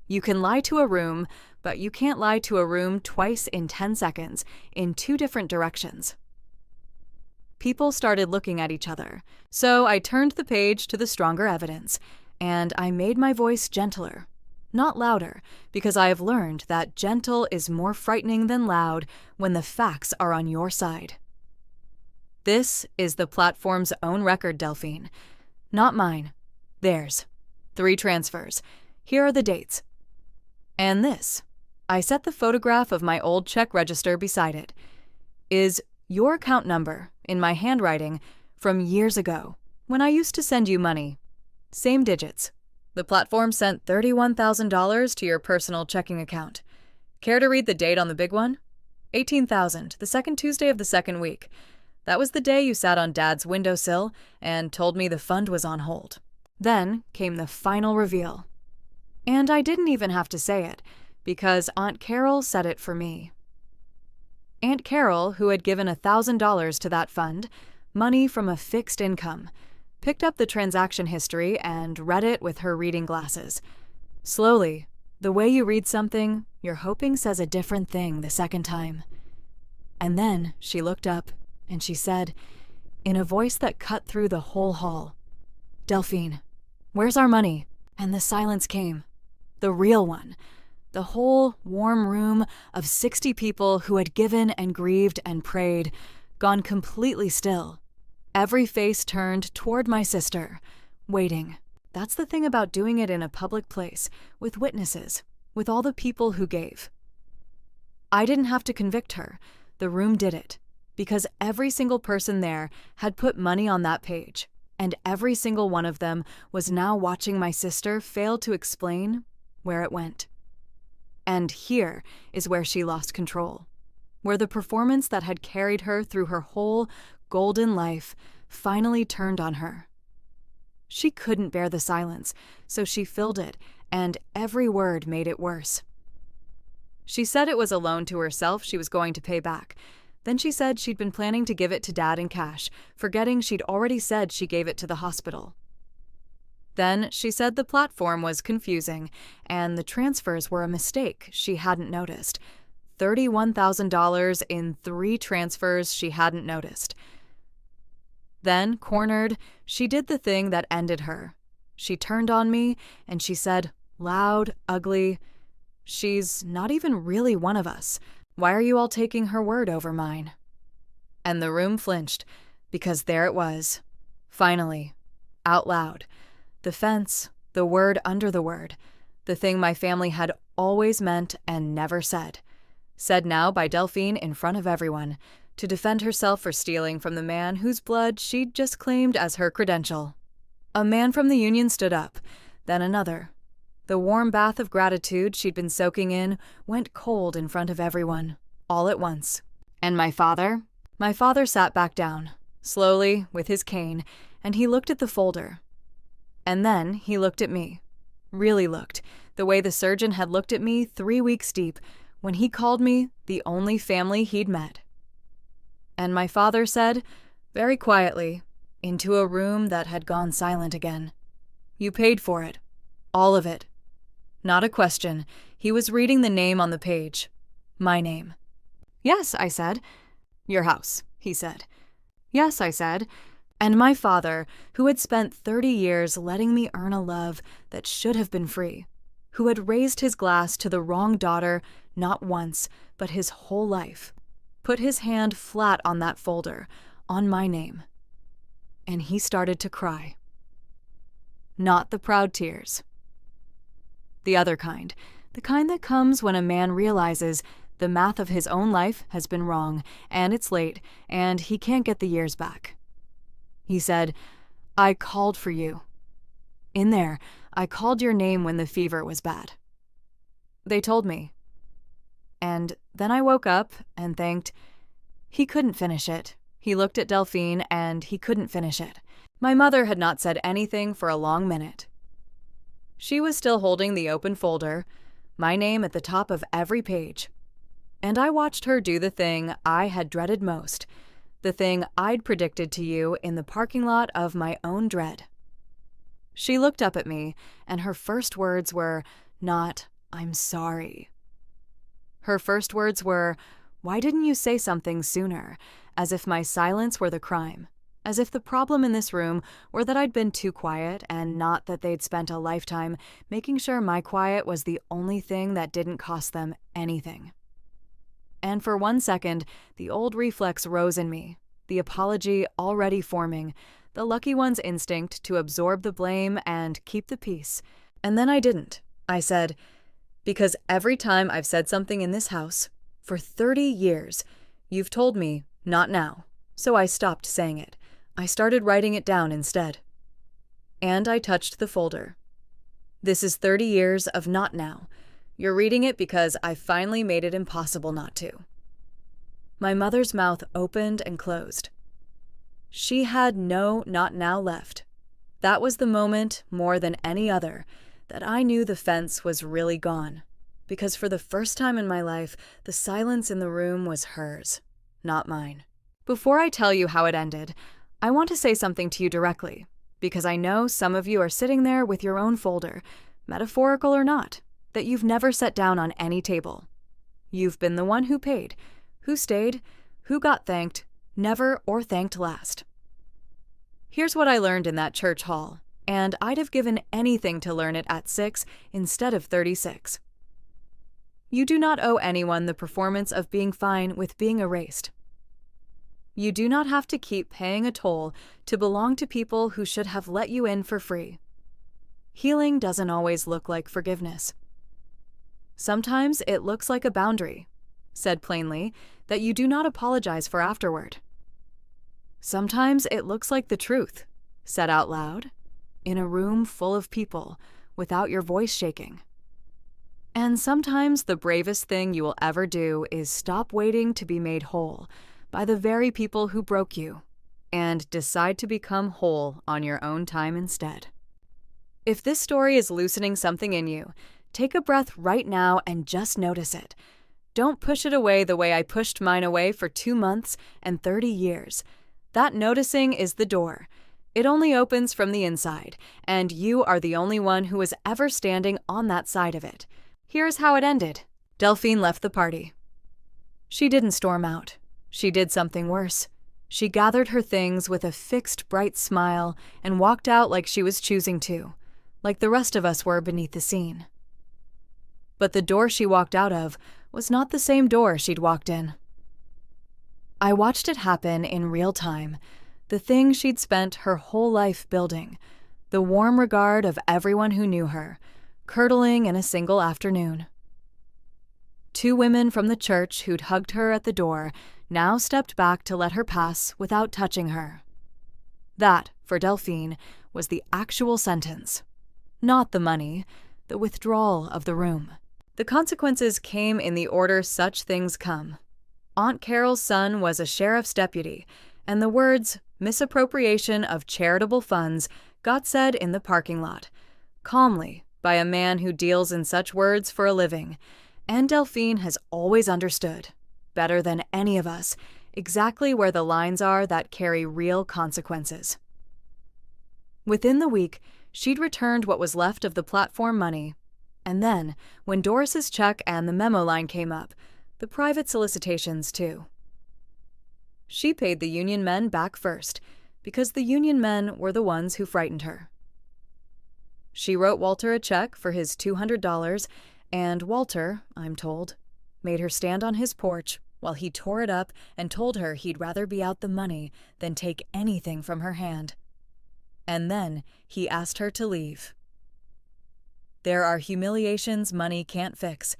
You can lie to a room, but you can't lie to a room twice in 10 seconds, in 2 different directions. People started looking at each other, so I turned the page to the stronger evidence, and I made my voice gentler, not louder, because I have learned that gentle is more frightening than loud when the facts are on your side. This is the platform's own record, Delphine. Not mine. Theirs. 3 transfers. Here are the dates. And this, I set the photograph of my old check register beside it, is your account number, in my handwriting, from years ago, when I used to send you money. Same digits. The platform sent $31,000 to your personal checking account. Care to read the date on the big one? 18,000, the second Tuesday of the second week. That was the day you sat on Dad's windowsill and told me the fund was on hold. Then came the final reveal. And I didn't even have to say it, because Aunt Carol said it for me. Aunt Carol, who had given $1,000 to that fund, money from a fixed income, picked up the transaction history and read it with her reading glasses. Slowly, the way you read something, you're hoping says a different thing the second time. And then she looked up and she said, in a voice that cut through the whole hall, "Delphine, where's our money?" And the silence came. The real one. The whole warm room of 60 people who had given and grieved and prayed, gone completely still. Every face turned toward my sister, waiting. That's the thing about doing it in a public place, with witnesses, with all the people who gave. I didn't have to convict her. The room did it, because every single person there had put money on that page, and every single one of them was now watching my sister fail to explain where it went. And here is where she lost control, where the performance that had carried her through her whole golden life finally turned on her. She couldn't bear the silence, so she filled it, and every word made it worse. She said it was a loan to herself she was going to pay back. Then she said she'd been planning to give it to Dad in cash, forgetting she'd already said she gave it to the hospital. Then she said the platform was confusing, and the transfers were a mistake she hadn't noticed. $31,000 in 3 transfers she hadn't noticed. Then, cornered, she did the thing that ended her. She turned on me, and she said, loud, ugly, "She's not even really one of us. Why are you all taking her word over mine?" And the room flinched, because there it was. Finally, out loud. The fence, the word under the word, the thing my family had always meant and never said. Said now by Delphine in front of everyone, to defend herself for stealing from the man whose blood she'd just claimed as her credential. A man from the union stood up, then another. The warm bath of gratitude she'd been soaking in went cold in front of everyone, all at once. And my father? My father sat back down, slowly, with his cane, and he looked at the folder. And then he looked at me. Really looked, the way the surgeon had looked at me 3 weeks deep, when he called me the only family he'd met. And my father said, very quietly, into a room that had gone silent again, "You paid for it. All of it." Not a question. He was reading the name on the page. My name. "Yes," I said. "Your house," he said. "Yes," I said. And my father, who had spent 30 years letting me earn a love that should have been free, who had raised his glass to the wrong daughter not once, but his whole life, put his hand flat on that folder, on my name. And he started to cry. Not the proud tears. The other kind, the kind that comes when a man realizes the math of his own life has been wrong, and it's late, and he can't get the years back. He said, "I called for you. In there, I called your name when the fever was bad." They told me. And then I woke up and thanked. He couldn't finish it. He looked at Delphine and he couldn't finish it. My mother had not said anything for a long minute. She was still holding the open folder, my name at the top of every page. And I watched her do the thing I had dreaded most, the thing I'd predicted to you in the parking lot of my own dread. She looked up at me, and her first words were not, "I'm sorry." Her first words were, "Why didn't you say something sooner?" As if my silence were the crime. As if the problem in this room were that I'd been too quiet and not that they'd spent a lifetime making sure my quiet was the only thing that didn't cost them anything. And for 1 second, the old reflex rose in me, the apology already forming, the lucky one's instinct to absorb the blame and keep the peace. And then I didn't. I said, "Because every time I've said something in this house, for 30 years, you've told me, not now." So I stopped saying it. I started writing it down instead. And I touched the folder. This is 30 years of not now. You're reading it because I finally made it impossible not to. My mother's mouth opened and closed. She had no not now left. That was the moment, more than any other, that I knew the fence was really gone. Because for the first time in my life, the silence in the room was hers, not mine. Before I tell you how it ended, I want to say something to you directly. because I know some of you are sitting there with your own folder, metaphorical or not, that you've never set down on any table. You've been the one who paid, who stayed, who got thanked, never or thanked last. Here's what I learned in that church hall, and I'd have given anything to learn it at 6 instead of 36. You do not owe anyone the performance of being fine with being erased. You do not have to keep paying a toll to belong to people who should have let you in for free. Healing doesn't always look like forgiveness. Sometimes it looks like a boundary, said plainly, that you do not apologize for afterward. Sometimes it looks like the truth, said out loud, in a room full of people, without your voice shaking. And sometimes the bravest thing you will ever do is stop waiting to be made whole by the very people who broke you, and decide to become whole on your own time instead. If this story is loosening something in you, take a breath right now and just notice it. Don't push it away the way I pushed mine away for 2 months and 30 years. That noticing is the door. It only opens from the inside, and you are the only one who is ever standing on that side of it. Here's how it ended. Delphine left the party. She didn't storm out. She did something worse. She gathered her things with a fixed, bright smile and walked out like she was choosing to, like the rest of us were beneath the scene. But the door she walked out of was not the same door she'd walked in. I watched it happen in real time, the thing she'd spent her whole life building, the warm regard of everyone who knew her, curdling in a single afternoon. 2 women from the church who'd hugged her at the door now stepped back to let her pass without touching her. That, for Delphine, was the actual sentence. Not the money, the withdrawal of the room. The consequences came in the order such things come. Aunt Carol's son was a sheriff's deputy, and the words, misappropriation of charitable funds, got said in the parking lot, calmly, by a man who deals in such words for a living, and Delphine has always understood, better than any of us, exactly where the lines are that carry real consequences. Within the week, she'd returned what was left of the platform money, and then, when Doris's check and the memo line came up, the private solicitations too. She paid the union men back first, because the union men were the ones who frightened her. She wrote Walter a check for his $200, and Walter, I'm told, made her stand on his porch while he tore it up and told her he'd rather be out the money than take anything from her hand. And then he asked her to leave. There are humiliations money can't fix,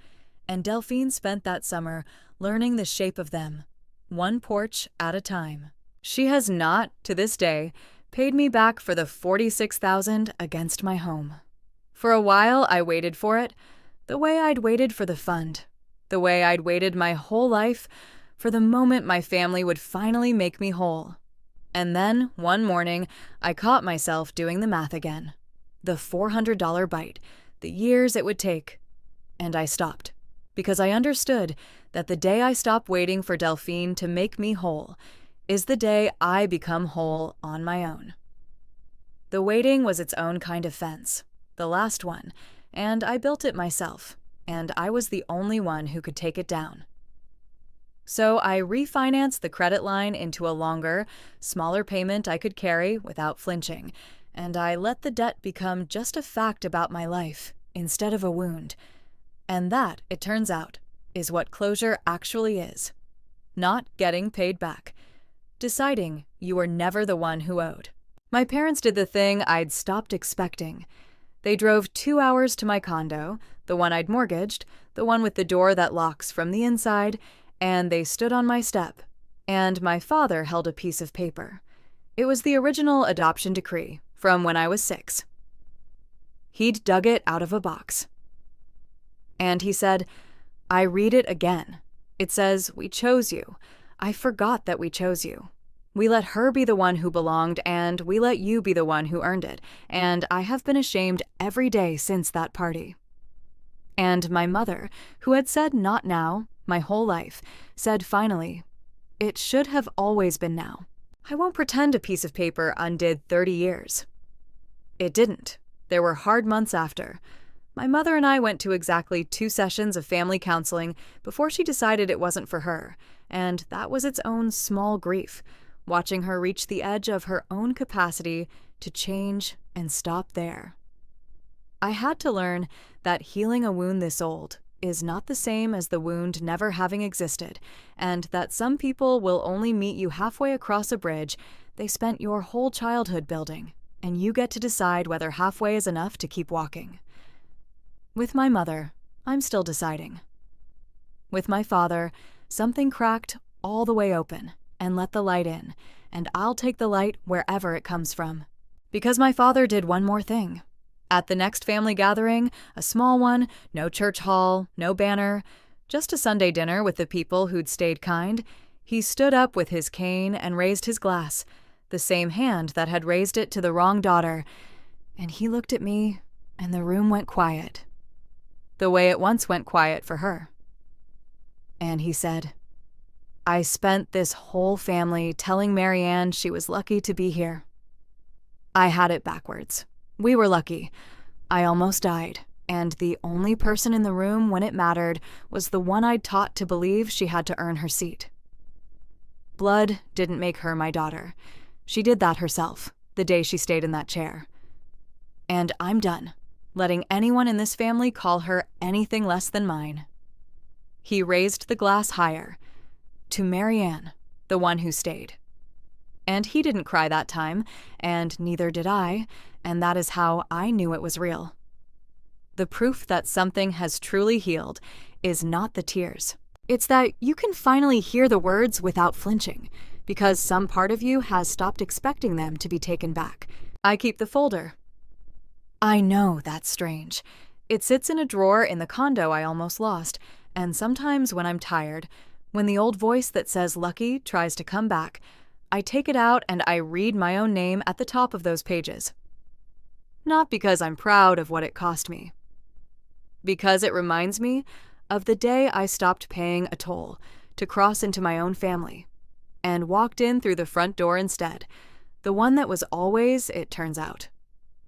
and Delphine spent that summer learning the shape of them, one porch at a time. She has not, to this day, paid me back for the $46,000 against my home. For a while I waited for it, the way I'd waited for the fund, the way I'd waited my whole life for the moment my family would finally make me whole. And then, one morning, I caught myself doing the math again. The $400 bite, the years it would take. And I stopped, because I understood that the day I stop waiting for Delphine to make me whole is the day I become whole on my own. The waiting was its own kind of fence, the last one, and I built it myself, and I was the only one who could take it down. So I refinanced the credit line into a longer, smaller payment I could carry without flinching, and I let the debt become just a fact about my life instead of a wound. And that, it turns out, is what closure actually is. Not getting paid back. Deciding you were never the one who owed. My parents did the thing I'd stopped expecting. They drove 2 hours to my condo, the one I'd mortgaged, the one with the door that locks from the inside, and they stood on my step, and my father held a piece of paper. It was the original adoption decree from when I was 6. He'd dug it out of a box. And he said, I read it again. It says, we chose you. I forgot that we chose you. We let her be the one who belonged, and we let you be the one who earned it, and I have been ashamed every day since that party. And my mother, who had said not now, my whole life, said finally, it should have always been now. I won't pretend a piece of paper undid 30 years. It didn't. There were hard months after. My mother and I went to exactly 2 sessions of family counseling before she decided it wasn't for her, and that was its own small grief, watching her reach the edge of her own capacity to change and stop there. I had to learn that healing a wound this old is not the same as the wound never having existed, and that some people will only meet you halfway across a bridge they spent your whole childhood building, and you get to decide whether halfway is enough to keep walking. With my mother, I'm still deciding. With my father, something cracked all the way open and let the light in, and I'll take the light wherever it comes from. Because my father did one more thing. At the next family gathering, a small one, no church hall, no banner, just a Sunday dinner with the people who'd stayed kind, he stood up with his cane and raised his glass, the same hand that had raised it to the wrong daughter, and he looked at me, and the room went quiet. The way it once went quiet for her. And he said, "I spent this whole family telling Marianne she was lucky to be here. I had it backwards. We were lucky. I almost died, and the only person in the room when it mattered was the one I'd taught to believe she had to earn her seat. Blood didn't make her my daughter. She did that herself, the day she stayed in that chair. And I'm done letting anyone in this family call her anything less than mine." He raised the glass higher, to Marianne, the one who stayed. And he didn't cry that time, and neither did I, and that is how I knew it was real. The proof that something has truly healed is not the tears. It's that you can finally hear the words without flinching, because some part of you has stopped expecting them to be taken back. I keep the folder. I know that's strange. It sits in a drawer in the condo I almost lost, and sometimes when I'm tired, when the old voice that says lucky tries to come back, I take it out and I read my own name at the top of those pages. Not because I'm proud of what it cost me. Because it reminds me of the day I stopped paying a toll to cross into my own family, and walked in through the front door instead, the one that was always, it turns out,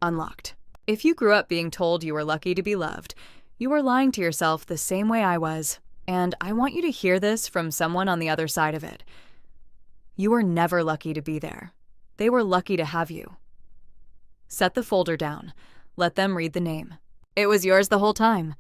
unlocked. If you grew up being told you were lucky to be loved, you were lying to yourself the same way I was, and I want you to hear this from someone on the other side of it. You were never lucky to be there. They were lucky to have you. Set the folder down. Let them read the name. It was yours the whole time.